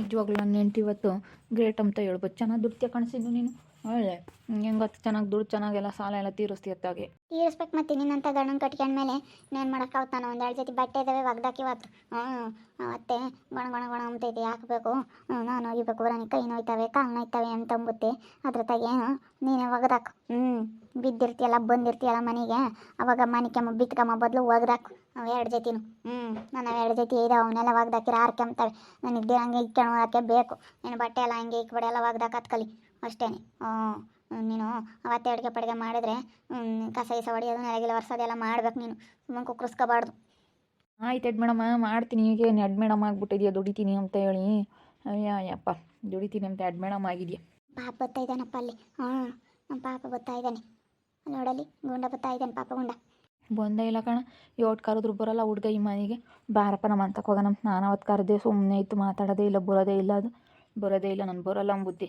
ನಿಜವಾಗ್ಲೂ ನನ್ನ ಹೆಂಡ್ತಿ ಇವತ್ತು ಗ್ರೇಟ್ ಅಂತ ಹೇಳ್ಬೋದು. ಚೆನ್ನಾಗಿ ದುಡ್ಡು ಕಾಣಿಸಿದ್ದು ನೀನು. ಒಳ್ಳೆ ಹೆಂಗತ್ತು ಚೆನ್ನಾಗಿ ದುಡ್ಡು ಚೆನ್ನಾಗೆಲ್ಲ ಸಾಲ ಎಲ್ಲ ತೀರಿಸ್ತಿ ಅತ್ತಾಗೆ. ತೀರಿಸ್ಬೇಕು ಮತ್ತೆ ನಿನ್ನಂತ ಗಂಡನ ಕಟ್ಕೊಂಡ್ಮೇಲೆ ಇನ್ನೇನು ಮಾಡೋಕ್ಕಾಗ್ತಾನ. ಒಂದೆರಡು ಜೊತೆ ಬಟ್ಟೆ ಇದ್ದಾವೆ ಒಗ್ದಾಕಿ ಇವತ್ತು. ಮತ್ತೆ ಗೊಣ ಗೊಣ ಗೊಣ ಅಂತೈತೆ ಹಾಕಬೇಕು. ನಾನು ಒಗಿಬೇಕು, ನನಗೆ ಕೈ ನೋಯ್ತವೆ ಕಾಲು ನೋಯ್ತವೆ ಅಂತಂಬುತ್ತೆ. ಅದ್ರ ತಗೇನು ನೀನೇ ಒಗ್ದಾಕು. ಬಿದ್ದಿರ್ತೀಯಲ್ಲ ಬಂದಿರ್ತೀಯಲ್ಲ ಮನೆಗೆ, ಅವಾಗ ಮನಿಕಮ್ಮ ಬಿತ್ಕಮ್ಮ ಬದಲು ಒಗ್ದಾಕು ಅವು ಎರಡು ಜೊತೆನು. ನಾನು ಎರಡು ಜೊತೆ ಇದಾವೆ, ಅವನ್ನೆಲ್ಲ ಒಗ್ದಾಕಿರ ಆರ್ಕೊಂತವೆ. ನನಗೆ ಹಂಗೆ ಇಕ್ಕೊಳ್ಳೋಕೆ ಬೇಕು. ನೀನು ಬಟ್ಟೆ ಎಲ್ಲ ಹಂಗೆ ಇಕ್ಬಿಡಿ, ಎಲ್ಲ ಒಗ್ದಾಕ ಹತ್ಕಲಿ ಅಷ್ಟೇ. ನೀನು ಅವತ್ತೆ ಅಡುಗೆ ಪಡುಗೆ ಮಾಡಿದ್ರೆ ಕಸ ಇಸ ಹೊಡಿಯೋದು ನೆಲಗಿಲ್ಲ ಒರ್ಸೋದೆಲ್ಲ ಮಾಡ್ಬೇಕು. ನೀನು ಸುಮ್ಮನೆ ಕುಕ್ಕರಿಸ್ಕೋಬಾರ್ದು. ಆಯ್ತು ಮೇಡಮ್ ಮಾಡ್ತೀನಿ. ಈಗೇನು ಎಡ್ ಮೇಡಮ್ ಆಗಿಬಿಟ್ಟಿದ್ಯಾ ದುಡಿತೀನಿ ಅಂತ ಹೇಳಿ. ಅಯ್ಯಪ್ಪ ದುಡಿತೀನಿ ಅಂತ ಎಡ್ ಮೇಡಮ್ ಆಗಿದೆಯಾ. ಪಾಪ ಬರ್ತಾ ಇದ್ದಾನಪ್ಪ ಅಲ್ಲಿ. ನಮ್ಮ ಪಾಪ ಬರ್ತಾ ಇದ್ದಾನೆ ನೋಡಲಿ. ಗುಂಡ ಬರ್ತಾ ಇದ್ದಾನೆ ಪಾಪ ಗುಂಡ. ಬಂದೇ ಇಲ್ಲ ಕಣ. ಯೋಟ್ ಕರೆದ್ರು ಬರೋಲ್ಲ ಹುಡ್ಗ ಈ ಮನೆಗೆ. ಬಾರಪ್ಪ ನಮ್ಮ ಅಂತಕ್ಕೆ ಹೋಗೋಣ. ನಾನು ಅವತ್ತು ಕರೆದೆ ಸುಮ್ಮನೆ ಇತ್ತು, ಮಾತಾಡೋದೇ ಇಲ್ಲ, ಬರೋದೇ ಇಲ್ಲ. ಅದು ಬರೋದೇ ಇಲ್ಲ. ನಾನು ಬರೋಲ್ಲ ಅಂಬುದ್ದಿ.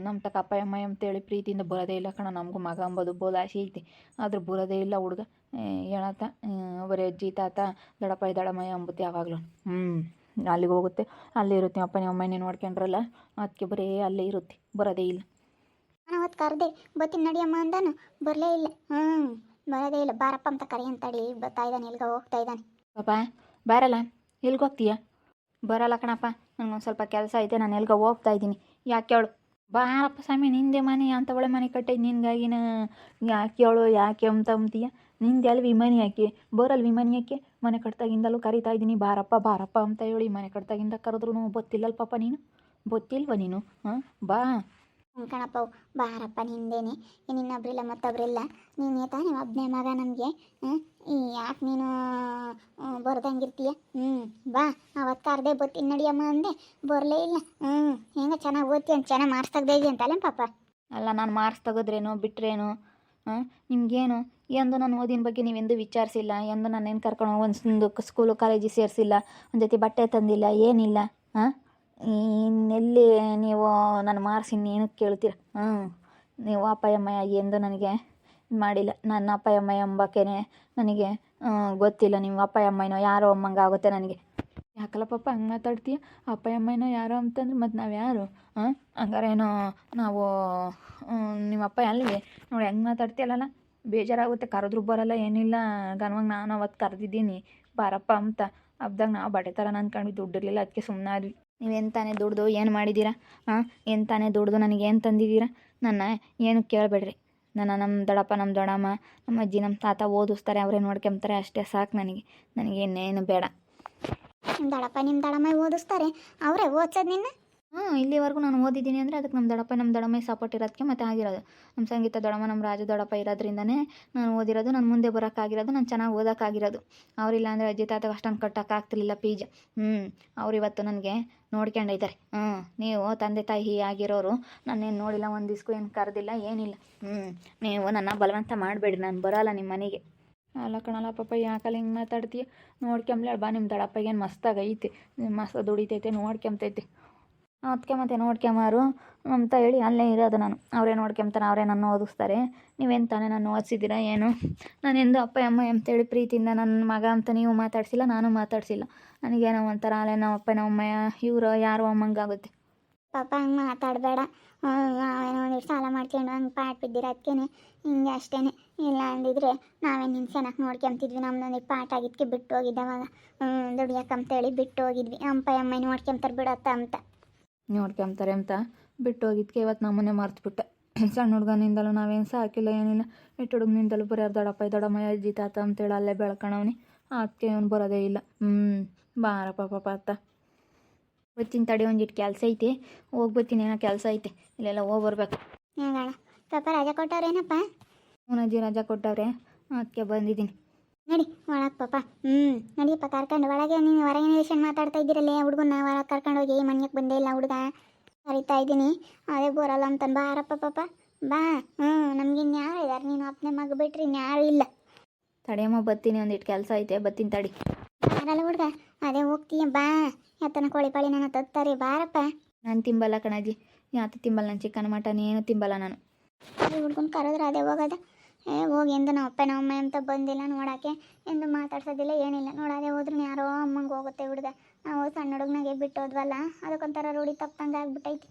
ನಮ್ಮ ತಕ್ಕ ಅಪ್ಪ ಅಮ್ಮ ಅಂತೇಳಿ ಪ್ರೀತಿಯಿಂದ ಬರೋದೇ ಇಲ್ಲ ಕಣ. ನಮಗೂ ಮಗ ಅಂಬೋದು ಬೋದು ಆಸೆ ಐತಿ, ಆದ್ರೆ ಬರೋದೇ ಇಲ್ಲ ಹುಡ್ಗ. ಹೇಳತ್ತ ಬರೀ ಅಜ್ಜಿ ತಾತ ದಡಪ್ಪ ದಡಮಯ್ಯ ಅಂಬುತ್ತೆ ಯಾವಾಗಲೂ. ಅಲ್ಲಿಗೆ ಹೋಗುತ್ತೆ, ಅಲ್ಲೇ ಇರುತ್ತೆ. ಅಪ್ಪ ನಿಮ್ಮ ಅಮ್ಮನೇ ನೋಡ್ಕೊಂಡ್ರಲ್ಲ, ಅದಕ್ಕೆ ಬರೀ ಅಲ್ಲೇ ಇರುತ್ತೆ, ಬರೋದೇ ಇಲ್ಲ. ನಾನು ಅವತ್ತು ಕರೆದೆ ಬತ್ತೀನಿ ನಡಿಯಮ್ಮ ಅಂದಾನು, ಬರಲೇ ಇಲ್ಲ. ಬರೋದೇ ಇಲ್ಲ. ಬಾರಪ್ಪ ಅಂತ ಕರಿ ಅಂತಡಿ ಬರ್ತಾ ಇದ್ದಾನೆ. ಎಲ್ಗ ಹೋಗ್ತಾ ಇದ್ದಾನೆ. ಪಾಪ ಬಾರಲ್ಲ, ಎಲ್ಗೆ ಹೋಗ್ತೀಯ? ಬರಲ್ಲ ಕಣಪ್ಪ, ನನಗೊಂದು ಸ್ವಲ್ಪ ಕೆಲಸ ಐತೆ, ನಾನು ಎಲ್ಗ ಹೋಗ್ತಾ ಇದ್ದೀನಿ. ಯಾಕೆ ಹೇಳು? ಬಾರಪ್ಪ ಸ್ವಾಮಿ, ನಿಂದೆ ಮನೆ ಅಂತ ಒಳ್ಳೆ ಮನೆ ಕಟ್ಟೈತೆ ನಿನ್ಗಾಗಿನ. ಯಾಕೆ ಹೇಳು? ಯಾಕೆ ಅಂತ ಅಂತೀಯ? ನಿಂದೆ ಅಲ್ವಿ ಮನೆ ಯಾಕೆ ಬರಲ್ವಿ? ಮನೆ ಯಾಕೆ ಮನೆ ಕಟ್ತಾಗಿಂದಲೂ ಕರಿತಾ ಇದ್ದೀನಿ ಬಾರಪ್ಪ ಬಾರಪ್ಪ ಅಂತ ಹೇಳಿ. ಮನೆ ಕಟ್ತಾಗಿಂದ ಕರೆದ್ರೂ ಗೊತ್ತಿಲ್ಲಲ್ಲ ಪಾಪ ನೀನು, ಗೊತ್ತಿಲ್ವ ನೀನು? ಬಾ ಕಣಪ್ಪ, ಬಾರಪ್ಪ ನಿಂದೇನೆ. ಇನ್ನೊಬ್ರಿಲ್ಲ ಮತ್ತೊಬ್ರಿಲ್ಲ, ನೀನೇ ತಾನೇ ಒಬ್ಬನೇ ಮಗ ನಮಗೆ. ಯಾಕೆ ನೀನು ಬರ್ದಂಗಿರ್ತೀಯ? ಬಾ ಅವತ್ತು ಕರೆದೆ ಬತ್ತೀನಿ ನಡಿಯಮ್ಮ ಅಂದೆ, ಬರಲೇ ಇಲ್ಲ. ಹೆಂಗೆ ಚೆನ್ನಾಗಿ ಓದ್ತಿ ಅಂತ ಚೆನ್ನಾಗಿ ಮಾರ್ಕ್ಸ್ ತೆಗ್ದೇವಿ ಅಂತಲ್ಲ ಪಾಪ. ಅಲ್ಲ, ನಾನು ಮಾರ್ಕ್ಸ್ ತೆಗೆದ್ರೇನು ಬಿಟ್ರೇನು? ನಿಮಗೇನು ಎಂದು ನಾನು ಓದಿನ ಬಗ್ಗೆ ನೀವೆಂದು ವಿಚಾರಿಸಿಲ್ಲ. ಎಂದು ನಾನೇನು ಕರ್ಕೊಂಡು ಒಂದು ಸ್ಕೂಲು ಕಾಲೇಜಿಗೆ ಸೇರಿಸಿಲ್ಲ, ಒಂದು ಜೊತೆ ಬಟ್ಟೆ ತಂದಿಲ್ಲ, ಏನಿಲ್ಲ. ಇನ್ನೆಲ್ಲಿ ನೀವು ನನ್ನ ಮಾರ್ಕ್ಸ್ ಇನ್ನೇನು ಕೇಳ್ತೀರ? ನೀವು ಅಪ್ಪ ಅಮ್ಮ ಎಂದು ನನಗೆ ಮಾಡಿಲ್ಲ. ನನ್ನ ಅಪ್ಪ ಅಮ್ಮ ಎಂಬಕ್ಕೇ ನನಗೆ ಗೊತ್ತಿಲ್ಲ. ನೀವು ಅಪ್ಪ ಅಮ್ಮನೋ ಯಾರೋ ಅಮ್ಮಂಗೆ ಆಗುತ್ತೆ ನನಗೆ. ಯಾಕಲ್ಲ ಪಾಪ ಹಂಗೆ ಮಾತಾಡ್ತೀಯ? ಅಪ್ಪ ಅಮ್ಮನೋ ಯಾರೋ ಅಂತಂದ್ರೆ ಮತ್ತು ನಾವು ಯಾರು? ಹಂಗಾರೇನೋ ನಾವು ನಿಮ್ಮ ಅಪ್ಪ ಅಲ್ಲಿಗೆ ನೋಡಿ ಹೆಂಗೆ ಮಾತಾಡ್ತೀಯಲ್ಲ, ಬೇಜಾರಾಗುತ್ತೆ. ಕರೆದ್ರೂ ಬರೋಲ್ಲ ಏನಿಲ್ಲ. ಗನ್ವಂಗೆ ನಾನು ಅವತ್ತು ಕರೆದಿದ್ದೀನಿ ಬಾರಪ್ಪ ಅಂತ. ಹಬ್ದಾಗ ನಾವು ಬಟ್ಟೆ ಥರ ಅಂದ್ಕೊಂಡ್ವಿ, ದುಡ್ಡಿರಲಿಲ್ಲ, ಅದಕ್ಕೆ ಸುಮ್ಮನೆ ಆದ್ವಿ. ನೀವೇನು ತಾನೇ ದುಡ್ದು ಏನು ಮಾಡಿದ್ದೀರಾ? ಏನು ತಾನೇ ದುಡ್ದು ನನಗೆ ಏನು ತಂದಿದ್ದೀರಾ? ನನ್ನ ಏನು ಕೇಳಬೇಡ್ರಿ. ನಮ್ಮ ದೊಡ್ಡಪ್ಪ ನಮ್ಮ ದೊಡ್ಡಮ್ಮ ನಮ್ಮ ಅಜ್ಜಿ ನಮ್ಮ ತಾತ ಓದಿಸ್ತಾರೆ, ಅವರೇ ನೋಡ್ಕೊಂತಾರೆ, ಅಷ್ಟೇ ಸಾಕು ನನಗೆ. ನನಗೇನೇನು ಬೇಡ. ನಿಮ್ಮ ದೊಡ್ಡಪ್ಪ ನಿಮ್ಮ ದೊಡ್ಡಮ್ಮ ಓದಿಸ್ತಾರೆ, ಅವರೇ ಓದ್ಸೋದು ನಿನ್ನ? ಇಲ್ಲಿವರೆಗೂ ನಾನು ಓದಿದ್ದೀನಿ ಅಂದರೆ ಅದಕ್ಕೆ ನಮ್ಮ ದೊಡ್ಡಪ್ಪ ನಮ್ಮ ದೊಡ್ಡಮ್ಮ ಸಪೋರ್ಟ್ ಇರೋದಕ್ಕೆ ಮತ್ತೆ ಆಗಿರೋದು. ನಮ್ಮ ಸಂಗೀತ ದೊಡ್ಡಮ್ಮ ನಮ್ಮ ರಾಜು ದೊಡ್ಡಪ್ಪ ಇರೋದ್ರಿಂದನೇ ನಾನು ಓದಿರೋದು, ನಾನು ಮುಂದೆ ಬರೋಕ್ಕಾಗಿರೋದು, ನಾನು ಚೆನ್ನಾಗಿ ಓದೋಕ್ಕಾಗಿರೋದು. ಅವರಿಲ್ಲ ಅಂದರೆ ಅಜ್ಜಿ ತಾತಗೆ ಅಷ್ಟೊಂದು ಕಟ್ಟೋಕ್ಕಾಗ್ತಿರ್ಲಿಲ್ಲ ಪೀಜ. ಅವ್ರು ಇವತ್ತು ನನಗೆ ನೋಡ್ಕೊಂಡಿದ್ದಾರೆ. ನೀವು ತಂದೆ ತಾಯಿ ಆಗಿರೋರು ನಾನೇನು ನೋಡಿಲ್ಲ, ಒಂದು ದಿವ್ಸಕ್ಕೂ ಏನು ಕರೆದಿಲ್ಲ, ಏನಿಲ್ಲ. ನೀವು ನನ್ನ ಬಲವಂತ ಮಾಡಬೇಡಿ, ನಾನು ಬರೋಲ್ಲ ನಿಮ್ಮ ಮನೆಗೆ. ಅಲ್ಲ ಕಣಲ್ಲ ಪಾಪ, ಯಾಕಲ್ಲ ಹಿಂಗೆ ಮಾತಾಡ್ತೀಯ? ನೋಡ್ಕೊಂಬ್ಲ ಬಾ, ನಿಮ್ಮ ದೊಡ್ಡಪ್ಪಗೇನು ಮಸ್ತಾಗೈತೆ, ಮಸ್ತ್ ದುಡಿತೈತೆ, ನೋಡ್ಕೊಂತೈತೆ. ಅದಕ್ಕೆ ಮತ್ತೆ ನೋಡ್ಕೊಂಬಾರು ಅಂತ ಹೇಳಿ ಅಲ್ಲೇ ಇರೋದು ನಾನು. ಅವರೇ ನೋಡ್ಕೊಂತಾರೆ, ಅವರೇ ನನ್ನ ಓದಿಸ್ತಾರೆ. ನೀವೇನು ತಾನೇ ನಾನು ಓದಿಸಿದ್ದೀರಾ ಏನು? ನಾನೆಂದು ಅಪ್ಪ ಅಮ್ಮ ಅಂತೇಳಿ ಪ್ರೀತಿಯಿಂದ ನನ್ನ ಮಗ ಅಂತ ನೀವು ಮಾತಾಡ್ಸಿಲ್ಲ, ನಾನು ಮಾತಾಡ್ಸಿಲ್ಲ. ನನಗೇನೋ ಒಂಥರ ಅಲ್ಲೇ ನಮ್ಮ ಅಪ್ಪ ನಮ್ಮ ಅಮ್ಮಯ್ಯ ಇವರು ಯಾರು ಅಮ್ಮಂಗಾಗುತ್ತೆ. ಪಾಪ ಹಂಗೆ ಮಾತಾಡಬೇಡ. ನಾವೇನೋ ಸಾಲ ಮಾಡ್ಕೊಂಡು ಹಂಗೆ ಪಾಟ್ ಬಿದ್ದಿರ, ಅದಕ್ಕೇ ಹಿಂಗೆ ಅಷ್ಟೇ. ಇಲ್ಲ ಅಂದಿದ್ರೆ ನಾವೇ ನಿನ್ನ ಚೆನ್ನಾಗಿ ನೋಡ್ಕೊಂತಿದ್ವಿ. ನಮ್ಮದೊಂದು ಪಾಠ ಆಗಿದ್ದಕ್ಕೆ ಬಿಟ್ಟು ಹೋಗಿದ್ದವಾಗ ದುಡಿಯೋಕ್ಕಂತೇಳಿ ಬಿಟ್ಟು ಹೋಗಿದ್ವಿ. ಅಪ್ಪ ಅಮ್ಮ ನೋಡ್ಕೊಂತಾರೆ ಬಿಡತ್ತ ಅಂತ. ನೋಡ್ಕೊಂತಾರೆ ಅಂತ ಬಿಟ್ಟು ಹೋಗಿದ್ದಕ್ಕೆ ಇವತ್ತು ನಮ್ಮನ್ನೇ ಮರ್ತುಬಿಟ್ಟೆ. ಸಣ್ಣ ಹುಡುಗನಿಂದಲೂ ನಾವೇನು ಸಾಕಿಲ್ಲ ಏನಿಲ್ಲ. ಇಟ್ಟು ಹುಡುಗನಿಂದಲೂ ಬರೀ ದೊಡ್ಡಪ್ಪ ದೊಡ್ಡಮ್ಮ ಅಜ್ಜಿ ತಾತ ಅಂತೇಳಿ ಅಲ್ಲೇ ಬೆಳ್ಕೊಳವನಿ. ಅದಕ್ಕೆ ಅವ್ನು ಬರೋದೇ ಇಲ್ಲ. ಬಾರಪ್ಪ ಪಾಪ ಅತ್ತ ಬರ್ತೀನಿ ತಡಿ, ಒಂದಿಟ್ಟು ಕೆಲಸ ಐತೆ, ಹೋಗ್ಬರ್ತೀನಿ. ಏನೋ ಕೆಲಸ ಐತೆ, ಇಲ್ಲೆಲ್ಲ ಹೋಗಿ ಬರ್ಬೇಕು. ಪಾಪ ರಜಾ ಕೊಟ್ಟವ್ರೇನಪ್ಪ? ಅಜ್ಜಿ ರಜಾ ಕೊಟ್ಟವ್ರೆ, ಅದಕ್ಕೆ ಬಂದಿದ್ದೀನಿ. ನಡಿ ಒಳಗೆ ಪಾಪ. ನಡಿಯಪ್ಪ ಕರ್ಕೊಂಡು ಒಳಗೆ. ನೀನು ಹೊರಗೆ ನೇಷನ್ ಮಾತಾಡ್ತಾ ಇದ್ದೀರಲ್ಲೇ ಹುಡುಗನ ಒಳಗೆ ಕರ್ಕೊಂಡು ಹೋಗಿ. ಮನೆಗೆ ಬಂದೇ ಇಲ್ಲ ಹುಡುಗ, ಕರಿತಾ ಇದ್ದೀನಿ. ಅದೇ ಬರಲ್ಲ ಅಂತ ಬಾರಪ್ಪ ಪಾಪ ಬಾ. ನಮ್ಗಿನ್ಯಾರು ಇದ್ದಾರೆ? ನೀನು ಅಪ್ಪನೇ ಮಗ ಬಿಟ್ರಿ ಇನ್ಯಾರು ಇಲ್ಲ. ತಡಿಯಮ್ಮ ಬರ್ತೀನಿ, ಒಂದಿಟ್ಟು ಕೆಲಸ ಐತೆ, ಬರ್ತೀನಿ ತಡಿ. ಯಾರಲ್ಲ ಹುಡುಗ, ಅದೇ ಹೋಗ್ತೀಯ ಬಾ. ಯಾತನ ಕೋಳಿ ಪಾಳಿ ನನ್ನ ತತ್ತಾರೆ, ಬಾರಪ್ಪ. ನಾನು ತಿಂಬಲ್ಲ ಕಣಜ್ಜಿ, ಯಾತು ತಿಂಬಲ್ಲ. ನಾನು ಚಿಕನ್ ಮಟನ್ ಏನು ತಿಂಬಲ್ಲ ನಾನು. ಹುಡ್ಕೊಂಡು ಕರೆದ್ರೆ ಅದೇ ಹೋಗೋದ? ಹೋಗಿ ಎಂದು ನಮ್ಮ ಅಪ್ಪ ನಮ್ಮ ಅಂತ ಬಂದಿಲ್ಲ ನೋಡೋಕ್ಕೆ, ಎಂದು ಮಾತಾಡ್ಸೋದಿಲ್ಲ ಏನಿಲ್ಲ. ನೋಡೋದೇ ಹೋದ್ರೂ ಯಾರೋ ಅಮ್ಮಂಗೆ ಹೋಗುತ್ತೆ ಹುಡುಗ. ನಾವು ಸಣ್ಣ ಹುಡುಗನಾಗೆ ಬಿಟ್ಟು ಹೋದ್ವಲ್ಲ ಅದಕ್ಕೊಂಥರ ರೂಢಿ ತಪ್ಪಂಗೆ ಆಗ್ಬಿಟ್ಟೈತಿ.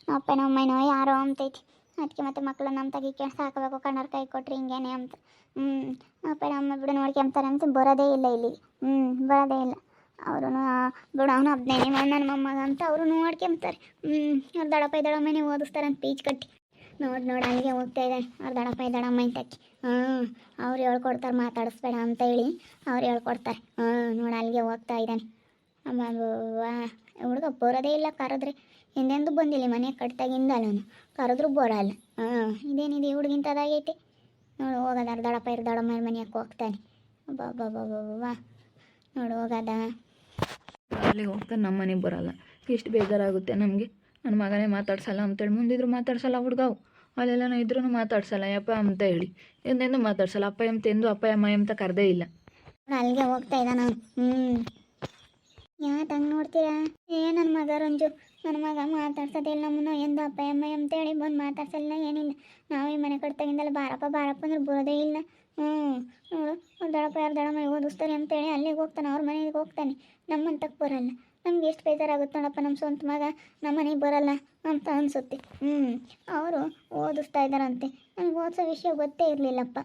ನಮ್ಮ ಅಪ್ಪನೋ ಅಮ್ಮನೋ ಯಾರೋ ಅಂತೈತಿ. ಅದಕ್ಕೆ ಮತ್ತೆ ಮಕ್ಕಳು ನಮ್ಮ ತಗಿಕೆ ಸಾಕಬೇಕು ಕಣ್ಣವ್ರ ಕೈ ಕೊಟ್ರಿ ಹಿಂಗೇನೆ ಅಂತ. ನಮ್ಮ ಅಪ್ಪನ ಅಮ್ಮ ಬಿಡು ನೋಡ್ಕೊಂತಾರೆ ಅಂತ ಬರೋದೇ ಇಲ್ಲ ಇಲ್ಲಿ. ಬರೋದೇ ಇಲ್ಲ. ಅವರು ಬಿಡು ಅವನು ಹದಿನೈದು ನನ್ನ ಮೊಮ್ಮಗ ಅಂತ ಅವರು ನೋಡ್ಕೊಂತಾರೆ. ಅವ್ರು ದಡಪ್ಪ ದಡಮ್ಮನೇ ಓದಿಸ್ತಾರೆ ಅಂತ ಪೀಚ್ ಕಟ್ಟಿ. ನೋಡಿ ಅಲ್ಲಿಗೆ ಹೋಗ್ತಾ ಇದ್ದಾನೆ ಅವ್ರು ದಡಪ್ಪ ದಡಮ್ಮ ಅಂತ ಹಚ್ಚಿ. ಅವ್ರು ಹೇಳ್ಕೊಡ್ತಾರೆ ಮಾತಾಡಿಸ್ಬೇಡ ಅಂತ ಹೇಳಿ ಅವ್ರು ಹೇಳ್ಕೊಡ್ತಾರೆ. ನೋಡಿ ಅಲ್ಲಿಗೆ ಹೋಗ್ತಾ ಇದ್ದಾನೆ. ಅಮ್ಮ ಹುಡುಗ ಬರೋದೇ ಇಲ್ಲ. ಕರೆದ್ರೆ ಎಂದೆಂದು ಬಂದಿಲ್ಲ ಮನೆ ಕಟ್ಟಾಗಿಂದ ಅವನು ಕರೆದ್ರೂ ಬರೋಲ್ಲ. ಇದೇನಿದೆ ಹುಡುಗಿಂತದಾಗೈತೆ ನೋಡು. ಹೋಗೋದಾರ ದಡಪ್ಪ ದಡಮ್ಮ ಮನೆಯಕ್ಕೆ ಹೋಗ್ತಾನೆ. ಬಾಬಾ ನೋಡು ಹೋಗೋದ ಅಲ್ಲಿಗೆ ಹೋಗ್ತಾನೆ, ನಮ್ಮ ಮನೆಗೆ ಬರೋಲ್ಲ. ಎಷ್ಟು ಬೇಜಾರಾಗುತ್ತೆ ನಮಗೆ. ನನ್ನ ಮಗನೇ ಮಾತಾಡ್ಸಲ್ಲ ಅಂತೇಳಿ ಮುಂದಿದ್ರು ಮಾತಾಡ್ಸಲ್ಲ ಹುಡುಗಾವು. ಅಲ್ಲೆಲ್ಲ ಇದ್ರೂ ಮಾತಾಡ್ಸಲ್ಲ ಯಪ್ಪ ಅಂತ ಹೇಳಿ ಎಂದೆಂದು ಮಾತಾಡ್ಸಲ್ಲ. ಅಪ್ಪ ಎಂತೆಂದು ಅಪ್ಪ ಅಮ್ಮ ಅಂತ ಕರೆದೇ ಇಲ್ಲ. ಅಲ್ಲಿಗೆ ಹೋಗ್ತಾ ಇದ್ದಾನ ಅವನು. ಯಾಕೆ ಹಂಗೆ ನೋಡ್ತೀರಾ? ನನ್ನ ಮಗ ರಂಜು, ನನ್ನ ಮಗ ಮಾತಾಡ್ಸೋದಿಲ್ಲ ನಮ್ಮನ್ನು ಎಂದು ಅಪ್ಪ ಅಮ್ಮ ಅಂತೇಳಿ ಬಂದು ಮಾತಾಡ್ಸಲ್ಲ ಏನಿಲ್ಲ. ನಾವು ಈ ಮನೆ ಕಟ್ಟಾಗಿಂದಲ್ಲ ಬಾರಪ್ಪ ಅಂದ್ರೆ ಬರೋದೇ ಇಲ್ಲ. ನೋಡು ಅವ್ರು ದಡಪ್ಪ ದಡಮ್ಮ ಓದಿಸ್ತಾರೆ ಅಂತೇಳಿ ಅಲ್ಲಿಗೆ ಹೋಗ್ತಾನೆ, ಅವ್ರ ಮನೆಗೆ ಹೋಗ್ತಾನೆ. ನಮ್ಮಂತಕ್ಕೆ ಬರಲ್ಲ. ನಮ್ಗೆ ಎಷ್ಟು ಬೇಜಾರಾಗುತ್ತೆ ನೋಡಪ್ಪ, ನಮ್ಮ ಸ್ವಂತ ಮಗ ನಮ್ಮ ಮನೆಗೆ ಬರಲ್ಲ ಅಂತ ಅನಿಸುತ್ತೆ. ಅವರು ಓದಿಸ್ತಾ ಇದ್ದಾರಂತೆ. ನನಗೆ ಓದಿಸೋ ವಿಷಯ ಗೊತ್ತೇ ಇರಲಿಲ್ಲಪ್ಪ.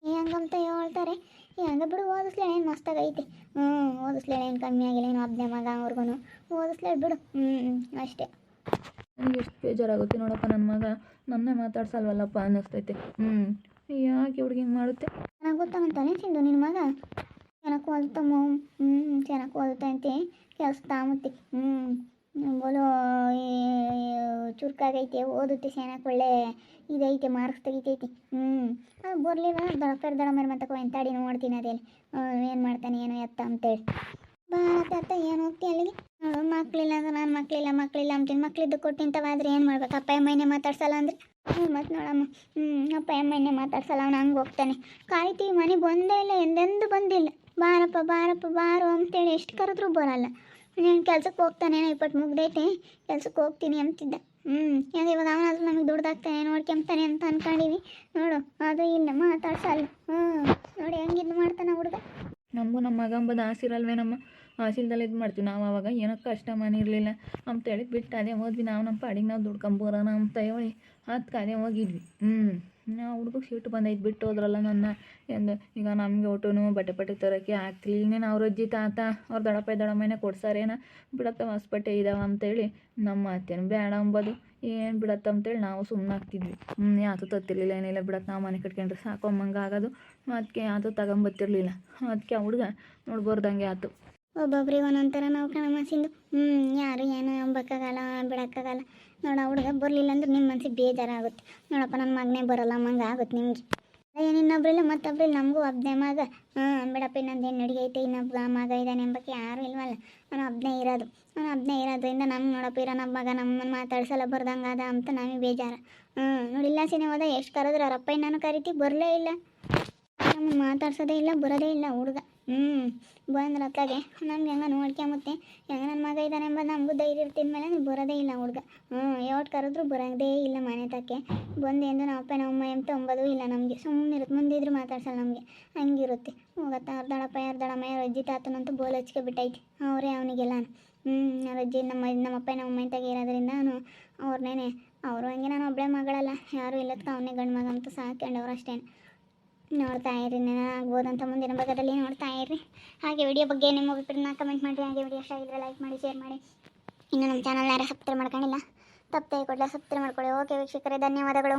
ಹೆಂಗಂತ ಹೇಳ್ತಾರೆ. ಹೆಂಗ ಬಿಡು ಓದಿಸ್ಲೇಳೆ ಏನು ಮಸ್ತಾಗೈತೆ. ಓದಿಸ್ಲೇಳೆ ಏನು ಕಮ್ಮಿ ಆಗಿಲ್ಲ, ಏನು ಒಬ್ಬನೇ ಮಗ ಅವ್ರಿಗೂ ಓದಿಸ್ಲೇ ಬಿಡು. ಅಷ್ಟೇ. ನನಗೆ ಎಷ್ಟು ಬೇಜಾರಾಗುತ್ತೆ ನೋಡಪ್ಪ. ನನ್ನ ಮಗ ನನ್ನೇ ಮಾತಾಡ್ಸಲ್ವಲ್ಲಪ್ಪ ಅನ್ನಿಸ್ತೈತೆ. ಯಾಕೆ ಹುಡುಗಿ ಹಿಂಗೆ ಮಾಡುತ್ತೆ? ಚೆನ್ನಾಗಿ ಗೊತ್ತಾಗಂತಾನೆ ಸಿಂಧು ನಿನ್ನ ಮಗ ಚೆನ್ನಾಗಿ ಓದುತ್ತಮ್ಮ. ಚೆನ್ನಾಗಿ ಓದುತ್ತಂತೆ ಕೆಲಸ ತಾಮುತ್ತೆ. ಬೋಲು ಚುರುಕಾಗೈತೆ, ಓದುತ್ತೆ ಚೆನ್ನಾಗಿ, ಒಳ್ಳೆ ಇದೈತೆ, ಮಾರ್ಕ್ಸ್ ತೆಗಿತೈತಿ. ಅದು ಬರಲಿಲ್ಲ ದಡಮೇಲೆ ಮತ್ತೆ ಎಂತಾಡಿ ನೋಡ್ತೀನಿ ಅದೇಲಿ ಏನು ಮಾಡ್ತಾನೆ ಏನೋ ಎತ್ತ ಅಂತೇಳಿ. ಅತ್ತ ಏನು ಹೋಗ್ತೀನಿ ಅಲ್ಲಿಗೆ. ನೋಡು ಮಕ್ಕಳಿಲ್ಲ ಅಂದ್ರೆ ನಾನು ಮಕ್ಕಳಿಲ್ಲ ಅಂತೀನಿ. ಮಕ್ಕಳಿದ್ದು ಕೊಟ್ಟಿಂತವಾದ್ರೆ ಏನು ಮಾಡ್ಬೇಕು? ಅಪ್ಪ ಅಮ್ಮನೇ ಮಾತಾಡ್ಸಲ್ಲ ಅಂದರೆ ಮತ್ತು ನೋಡಮ್ಮ. ಅಪ್ಪ ಅಮ್ಮನೇ ಮಾತಾಡ್ಸಲ್ಲ, ಅವ್ನು ಹಂಗೆ ಹೋಗ್ತಾನೆ. ಕಾಯ್ತೀವಿ, ಮನೆ ಬಂದೇ ಇಲ್ಲ, ಎಂದೆಂದು ಬಂದಿಲ್ಲ. ಬಾರಪ್ಪ ಬಾರು ಅಂತೇಳಿ ಎಷ್ಟು ಕರೆದ್ರೂ ಬರಲ್ಲ. ನೀನು ಕೆಲ್ಸಕ್ಕೆ ಹೋಗ್ತಾನೇನೋ, ಇಪ್ಪತ್ತು ಮುಗ್ದೈತೆ ಕೆಲ್ಸಕ್ಕೆ ಹೋಗ್ತೀನಿ ಅಂತಿದ್ದ. ಯಾಕೆ ಇವಾಗ ಅವನಾದ್ರೂ ನಮಗೆ ದುಡ್ದಾಗ್ತಾನೆ ನೋಡ್ಕೊಂತಾನೆ ಅಂತ ಅನ್ಕೊಂಡಿವಿ. ನೋಡು ಅದು ಇಲ್ಲ, ಮಾತಾಡ್ಸಲ್ಲ. ನೋಡಿ ಹೆಂಗಿದ್ದು ಮಾಡ್ತಾನೆ ಹುಡುಗ. ನಮಗೂ ನಮ್ಮ ಮಗ ಅಂಬೋದು ಆಸಿರಲ್ವೇನಮ್ಮ. ಆಸಿಲ್ದಲ್ಲ ಇದು ಮಾಡ್ತೀವಿ ನಾವು. ಅವಾಗ ಏನೋ ಕಷ್ಟ ಮನೆ ಇರಲಿಲ್ಲ ಅಂತೇಳಿ ಬಿಟ್ಟು ಅದೇ ಹೋದ್ವಿ. ನಾವು ನಮ್ಮ ಪಾಡಿಗೆ ನಾವು ದುಡ್ಕೊಂಬರೋಣ ಅಂತ ಹೇಳಿ ಅದಕ್ಕೆ ಅದೇ ಹೋಗಿದ್ವಿ. ನಾವು ಹುಡುಗಕ್ಕೆ ಸಿಟ್ಟು ಬಂದೈತೆ, ಬಿಟ್ಟು ಹೋದ್ರಲ್ಲ ನನ್ನ ಎಂದು. ಈಗ ನಮಗೆ ಒಟ್ಟುನು ಬಟ್ಟೆ ತರೋಕ್ಕೆ ಆಗ್ತಿಲ್ಲ. ಇನ್ನೇನು ಅವ್ರ ಅಜ್ಜಿ ತಾತ ಅವ್ರ ದಡಪ್ಪ ದಡಮ್ಮನೇ ಕೊಡ್ಸಾರೇನ ಬಿಡತ್ತ ಹೊಸ್ಬಟ್ಟೆ ಇದಾವೆ ಅಂತೇಳಿ ನಮ್ಮ ಅತ್ತೇನು ಬೇಡ ಅಂಬೋದು. ಏನು ಬಿಡತ್ತ ಅಂತೇಳಿ ನಾವು ಸುಮ್ಮನೆ ಆಗ್ತಿದ್ವಿ. ಯಾತು ತತ್ತಿರಲಿಲ್ಲ ಏನಿಲ್ಲ ಬಿಡತ್ತೆ, ನಾವು ಮನೆ ಕಟ್ಕೊಂಡ್ರೆ ಸಾಕೊಂಬಂಗೆ ಆಗೋದು. ಅದಕ್ಕೆ ಯಾತು ತಗೊಂಬತ್ತಿರಲಿಲ್ಲ. ಅದಕ್ಕೆ ಆ ಹುಡುಗ ನೋಡ್ಬಾರ್ದಂಗೆ ಆಯ್ತು. ಒಬ್ಬೊಬ್ರಿಗೆ ಒಂದೊಂಥರ ನಾವು ಕಣಮ್ಮ ಸಿಂಧು. ಯಾರು ಏನು ಅಂಬಕ್ಕಾಗಲ್ಲ ಬಿಡೋಕ್ಕಾಗಲ್ಲ. ನೋಡು ಹುಡುಗ ಬರಲಿಲ್ಲ ಅಂದ್ರೆ ನಿಮ್ಮ ಮನಸ್ಸಿಗೆ ಬೇಜಾರಾಗುತ್ತೆ. ನೋಡಪ್ಪ ನನ್ನ ಮಗನೇ ಬರೋಲ್ಲ ಮಂಗೆ ಆಗುತ್ತೆ ನಿಮಗೆ. ಏನು ಇನ್ನೊಬ್ರಿಲ್ಲ ಮತ್ತೊಬ್ರಿಲ್ಲ, ನಮಗೂ ಒಬ್ಬನೇ ಮಗ. ಬಿಡಪ್ಪ ಇನ್ನೊಂದು ಏನು ನಡಿಗೈತೆ, ಇನ್ನೊಬ್ಬ ಮಗ ಇದ್ದಾನೆ ಎಂಬಕ್ಕೆ ಯಾರೂ ಇಲ್ವಲ್ಲ. ನಾನು ಒಬ್ಬನೇ ಇರೋದ್ರಿಂದ ನಮ್ಗೆ ನೋಡಪ್ಪ ಇರೋ ನಮ್ಮ ಮಗ ನಮ್ಮನ್ನು ಮಾತಾಡ್ಸಲ್ಲ ಬರ್ದಂಗೆ ಅದ ಅಂತ ನಮಗೆ ಬೇಜಾರು. ನೋಡಿಲ್ಲ ಸಿನೇ ಹೋದ ಎಷ್ಟು ಕರೆದ್ರೆ ಅವರಪ್ಪ ನಾನು ಕರಿತೀವಿ ಬರಲೇ ಇಲ್ಲ. ನಮ್ಮ ಮಾತಾಡ್ಸೋದೇ ಇಲ್ಲ, ಬರೋದೇ ಇಲ್ಲ ಹುಡುಗ. ಬಂದ್ರೆ ಅತ್ತಾಗೆ ನಮ್ಗೆ ಹೆಂಗೆ ನೋಡ್ಕೊಂಬತ್ತೆ, ಹೆಂಗೆ ನನ್ನ ಮಗ ಇದ್ದಾನೆ ಎಂಬುದು ನಮಗೂ ಧೈರ್ಯ ಇರ್ತಿದ ಮೇಲೆ ಬರೋದೇ ಇಲ್ಲ ಹುಡುಗ. ಯಾವತ್ತು ಕರೆದ್ರೂ ಬರೋದೇ ಇಲ್ಲ ಮನೆ ತಕ್ಕೆ. ಬಂದೆಂದು ನಾವು ಅಪ್ಪ ನಮ್ಮ ಅಮ್ಮ ಎಂತ ಅಂಬೋದು ಇಲ್ಲ ನಮಗೆ. ಸುಮ್ಮನೆ ಇರುತ್ತೆ, ಮುಂದಿದ್ರು ಮಾತಾಡ್ಸಲ್ಲ ನಮಗೆ. ಹಂಗಿರುತ್ತೆ. ಹೋಗತ್ತಾ ಅವ್ರ ದಡಮ್ಮ ಅವ್ರ ಅಜ್ಜಿ ತಾತನಂತೂ ಬೋಲ್ ಹಚ್ಕೆ ಬಿಟ್ಟೈತಿ. ಅವರೇ ಅವನಿಗೆಲ್ಲ ಅವ್ರ ಅಜ್ಜಿ ನಮ್ಮಪ್ಪ ನಮ್ಮ ಎಂತಾಗೆ ಇರೋದ್ರಿಂದ ಅವ್ರನ್ನೇ ಅವರು ಹಂಗೆ. ನಾನು ಒಬ್ಬಳೇ ಮಗಳಲ್ಲ, ಯಾರೂ ಇಲ್ಲದಕ್ಕೆ ಅವನೇ ಗಂಡು ಮಗ ಅಂತ ಸಾಕೊಂಡವ್ರು ಅಷ್ಟೇ. ನೋಡ್ತಾ ಇರಿ, ಆಗ್ಬೋದಂತ ಮುಂದಿನ ಭಾಗದಲ್ಲಿ ನೋಡ್ತಾ ಇರ್ರಿ. ಹಾಗೆ ವಿಡಿಯೋ ಬಗ್ಗೆ ನಿಮ್ಮ ಅಭಿಪ್ರಾಯನ ಕಮೆಂಟ್ ಮಾಡಿ. ಹಾಗೆ ವಿಡಿಯೋ ಇಷ್ಟ ಆಗಿದ್ರೆ ಲೈಕ್ ಮಾಡಿ, ಶೇರ್ ಮಾಡಿ. ಇನ್ನು ನಮ್ಮ ಚಾನಲ್ ಯಾರು ಸಬ್ಸ್ಕ್ರೈಬ್ ಮಾಡ್ಕೊಂಡಿಲ್ಲ ತಪ್ಪೇ ಕೊಡಲ ಸಬ್ಸ್ಕ್ರೈಬ್ ಮಾಡ್ಕೊಳ್ಳಿ. ಓಕೆ ವೀಕ್ಷಕರೇ, ಧನ್ಯವಾದಗಳು.